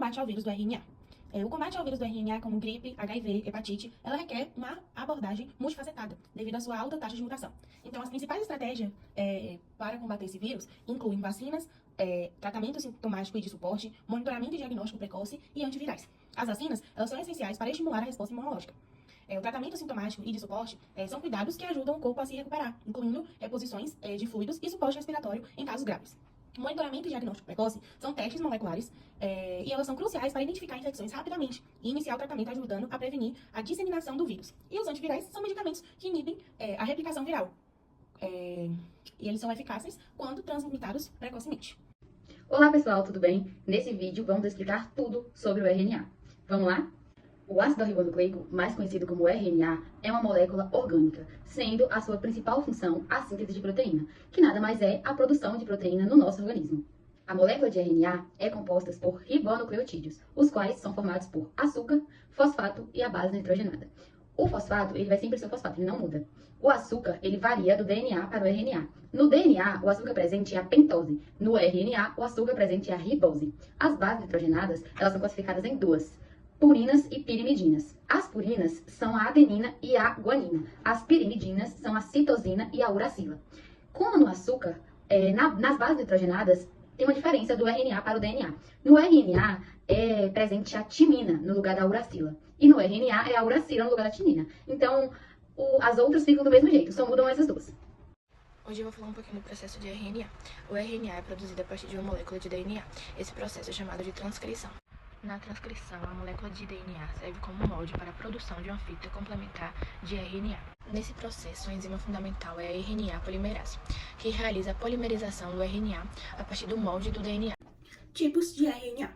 combate ao vírus do RNA. O combate ao vírus do RNA, como gripe, HIV, hepatite, ela requer uma abordagem multifacetada, devido à sua alta taxa de mutação. Então, as principais estratégias para combater esse vírus incluem vacinas, tratamento sintomático e de suporte, monitoramento e diagnóstico precoce e antivirais. As vacinas, elas são essenciais para estimular a resposta imunológica. O tratamento sintomático e de suporte são cuidados que ajudam o corpo a se recuperar, incluindo reposições de fluidos e suporte respiratório em casos graves. Monitoramento e diagnóstico precoce são testes moleculares e elas são cruciais para identificar infecções rapidamente e iniciar o tratamento ajudando a prevenir a disseminação do vírus. E os antivirais são medicamentos que inibem a replicação viral e eles são eficazes quando transmitidos precocemente. Olá pessoal, tudo bem? Nesse vídeo vamos explicar tudo sobre o RNA. Vamos lá? O ácido ribonucleico, mais conhecido como RNA, é uma molécula orgânica, sendo a sua principal função a síntese de proteína, que nada mais é a produção de proteína no nosso organismo. A molécula de RNA é composta por ribonucleotídeos, os quais são formados por açúcar, fosfato e a base nitrogenada. O fosfato, ele vai sempre ser o fosfato, ele não muda. O açúcar, ele varia do DNA para o RNA. No DNA, o açúcar presente é a pentose. No RNA, o açúcar presente é a ribose. As bases nitrogenadas, elas são classificadas em duas: purinas e pirimidinas. As purinas são a adenina e a guanina. As pirimidinas são a citosina e a uracila. Como no açúcar, nas bases nitrogenadas, tem uma diferença do RNA para o DNA. No RNA é presente a timina no lugar da uracila. E no RNA é a uracila no lugar da timina. Então, as outras ficam do mesmo jeito, só mudam essas duas. Hoje eu vou falar um pouquinho do processo de RNA. O RNA é produzido a partir de uma molécula de DNA. Esse processo é chamado de transcrição. Na transcrição, a molécula de DNA serve como molde para a produção de uma fita complementar de RNA. Nesse processo, a enzima fundamental é a RNA polimerase, que realiza a polimerização do RNA a partir do molde do DNA. Tipos de RNA.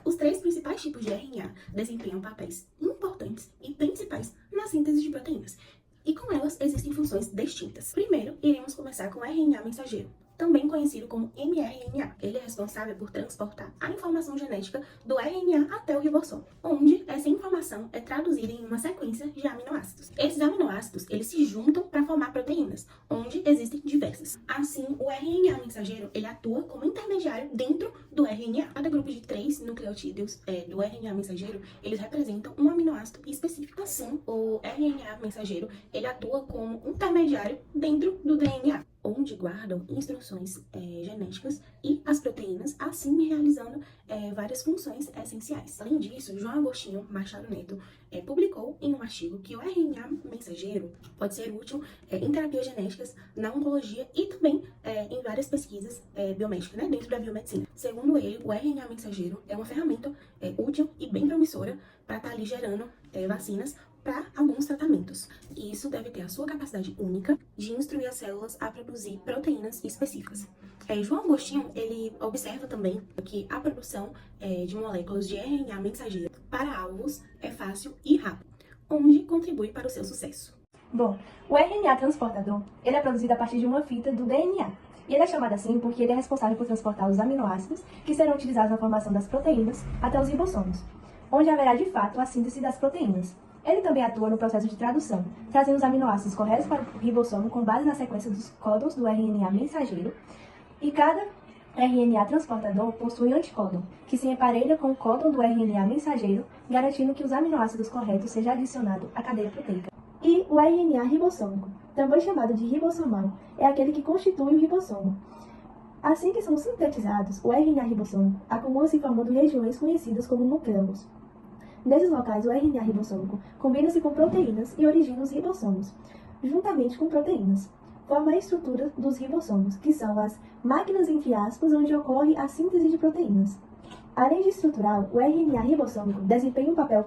Os três principais tipos de RNA desempenham papéis importantes e principais na síntese de proteínas, e com elas existem funções distintas. Primeiro, iremos começar com o RNA mensageiro, também conhecido como mRNA. Ele é responsável por transportar a informação genética do RNA até o ribossomo, onde essa informação é traduzida em uma sequência de aminoácidos. Esses aminoácidos, eles se juntam para formar proteínas, onde existem diversas. Assim, o RNA mensageiro, ele atua como intermediário dentro do RNA. Cada grupo de 3 nucleotídeos do RNA mensageiro, eles representam um aminoácido específico. Assim, o RNA mensageiro, ele atua como intermediário dentro do DNA, onde guardam instruções genéticas e as proteínas, assim realizando várias funções essenciais. Além disso, João Agostinho Machado Neto publicou em um artigo que o RNA mensageiro pode ser útil em terapias genéticas, na oncologia e também em várias pesquisas biomédicas, né, dentro da biomedicina. Segundo ele, o RNA mensageiro é uma ferramenta útil e bem promissora para estar ali gerando vacinas para alguns tratamentos. E isso deve ter a sua capacidade única de instruir as células a produzir proteínas específicas. João Agostinho, ele observa também que a produção de moléculas de RNA mensageiro para alvos é fácil e rápido, onde contribui para o seu sucesso. Bom, o RNA transportador, ele é produzido a partir de uma fita do DNA. E ele é chamado assim porque ele é responsável por transportar os aminoácidos que serão utilizados na formação das proteínas até os ribossomos, onde haverá de fato a síntese das proteínas. Ele também atua no processo de tradução, trazendo os aminoácidos corretos para o ribossomo com base na sequência dos códons do RNA mensageiro. E cada RNA transportador possui anticódon, que se emparelha com o códon do RNA mensageiro, garantindo que os aminoácidos corretos sejam adicionados à cadeia proteica. E o RNA ribossômico, também chamado de ribossomal, é aquele que constitui o ribossomo. Assim que são sintetizados, o RNA ribossômico acumula-se formando regiões conhecidas como nucleômidos. Nesses locais, o RNA ribossômico combina-se com proteínas e origina os ribossomos, juntamente com proteínas. Forma a estrutura dos ribossomos, que são as máquinas entre aspas onde ocorre a síntese de proteínas. Além de estrutural, o RNA ribossômico desempenha um papel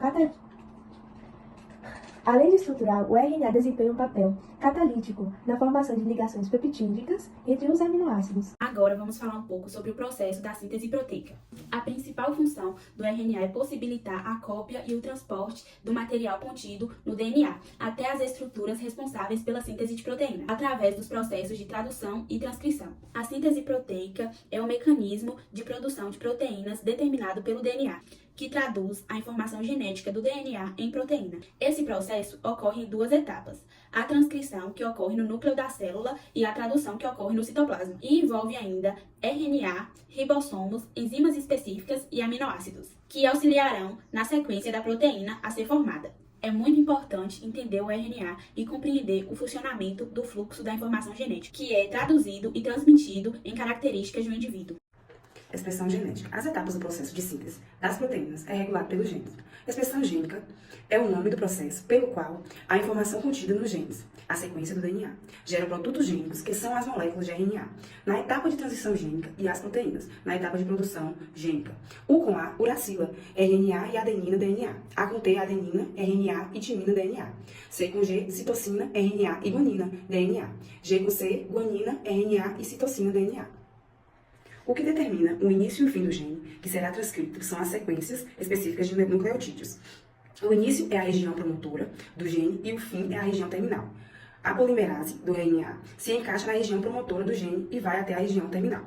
catalítico na formação de ligações peptídicas entre os aminoácidos. Agora vamos falar um pouco sobre o processo da síntese proteica. A principal função do RNA é possibilitar a cópia e o transporte do material contido no DNA até as estruturas responsáveis pela síntese de proteína, através dos processos de tradução e transcrição. A síntese proteica é um mecanismo de produção de proteínas determinado pelo DNA, que traduz a informação genética do DNA em proteína. Esse processo ocorre em duas etapas: a transcrição, que ocorre no núcleo da célula, e a tradução, que ocorre no citoplasma, e envolve ainda RNA, ribossomos, enzimas específicas e aminoácidos, que auxiliarão na sequência da proteína a ser formada. É muito importante entender o RNA e compreender o funcionamento do fluxo da informação genética, que é traduzido e transmitido em características de um indivíduo. Expressão genética. As etapas do processo de síntese das proteínas é regulado pelos genes. Expressão gênica é o nome do processo pelo qual a informação contida nos genes, a sequência do DNA, gera produtos gênicos, que são as moléculas de RNA, na etapa de transição gênica, e as proteínas, na etapa de produção gênica. U com A, uracila, RNA e adenina, DNA. A com T, adenina, RNA e timina, DNA. C com G, citocina, RNA e guanina, DNA. G com C, guanina, RNA e citocina, DNA. O que determina o início e o fim do gene, que será transcrito, são as sequências específicas de nucleotídeos. O início é a região promotora do gene e o fim é a região terminal. A polimerase do RNA se encaixa na região promotora do gene e vai até a região terminal.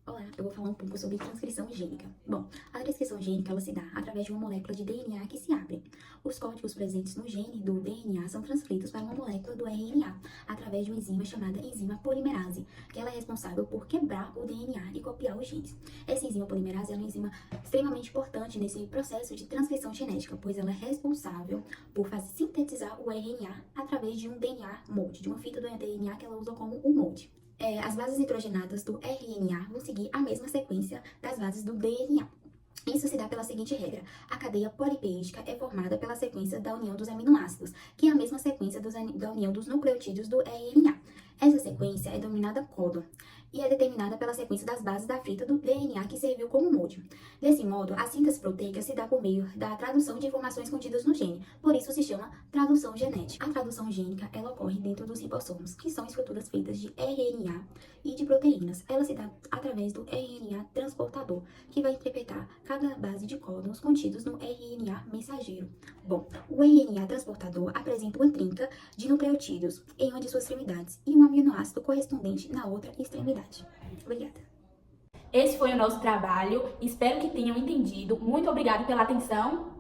Olá, eu vou falar um pouco sobre transcrição gênica. Bom, a transcrição gênica ela se dá através de uma molécula de DNA que se abre. Os códigos presentes no gene do DNA são transcritos para uma molécula do RNA através de uma enzima chamada enzima polimerase, que ela é responsável por quebrar o DNA e copiar os genes. Essa enzima polimerase é uma enzima extremamente importante nesse processo de transcrição genética, pois ela é responsável por fazer sintetizar o RNA através de um DNA molde, de uma fita do DNA que ela usa como um molde. As bases nitrogenadas do RNA vão seguir a mesma sequência das bases do DNA. Isso se dá pela seguinte regra: a cadeia polipêidica é formada pela sequência da união dos aminoácidos, que é a mesma sequência da união dos nucleotídeos do RNA. Essa sequência é denominada códon e é determinada pela sequência das bases da fita do DNA que serviu como molde. Desse modo, a síntese proteica se dá por meio da tradução de informações contidas no gene, por isso se chama tradução genética. A tradução gênica ela ocorre dentro dos ribossomos, que são estruturas feitas de RNA e de proteínas. Ela se dá através do RNA transportador, que vai interpretar cada base de códons contidos no RNA mensageiro. Bom, o RNA transportador apresenta uma trinca de nucleotídeos em uma de suas extremidades e um aminoácido correspondente na outra extremidade. Obrigada. Esse foi o nosso trabalho, espero que tenham entendido. Muito obrigada pela atenção.